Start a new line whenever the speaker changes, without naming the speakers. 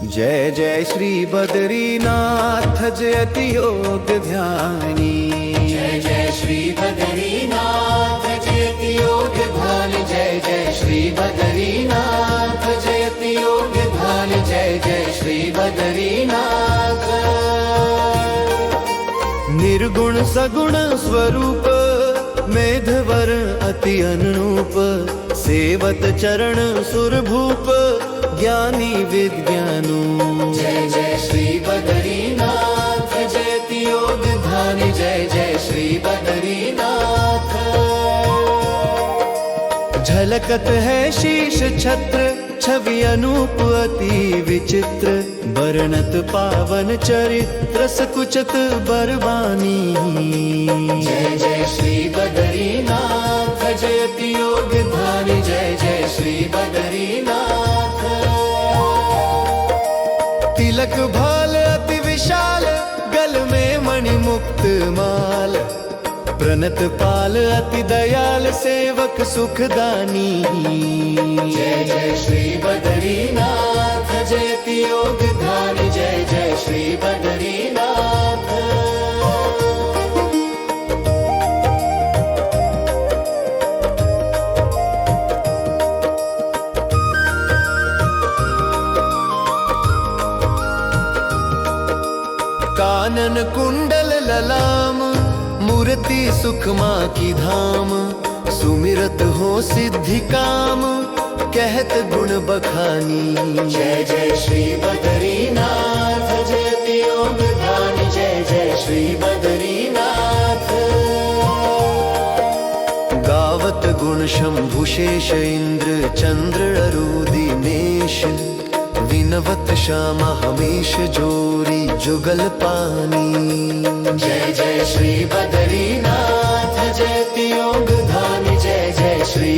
जय जय श्री बद्रीनाथ जयति योग ध्यानी।
जय जय श्री बद्रीनाथ जयति योग ध्यान। जय जय श्री बद्रीनाथ जयति योग ध्यान। जय जय श्री बद्रीनाथ।
निर्गुण सगुण स्वरूप मेधवर अति अनुरूप, सेवत चरण सुरभूप ज्ञानी विज्ञानु।
जय जय श्री बद्रीनाथ जयति योग ध्यान। जय जय श्री बद्रीनाथ।
झलकत है शीश छत्र छवि अनूप अति विचित्र, वर्णत पावन चरित्र सकुचत बरबानी।
जय जय श्री बद्रीनाथ जयति योग ध्यान। जय जय श्री बद्रीनाथ।
तिलक भाल अति विशाल गल में मणि मुक्त माल, प्रणत पाल अति दयाल सेवक सुखदानी।
जय जय श्री बद्रीनाथ जयति योग ध्यान। जय जय श्री बद्रीनाथ।
कानन कुंडल ललाम मूर्ति सुखमा की धाम, सुमिरत हो सिद्धि काम कहत गुण बखानी।
जय जय श्री बद्रीनाथ जयति योग ध्यान। जय जय श्री बद्रीनाथ।
गावत गुण शंभु शेष इंद्र चंद्र अरु दिनेश, विनवत श्यामा हमेश जोरी जुगल पानी।
जय जय श्री बद्रीनाथ जयति योग ध्यान। जय जय श्री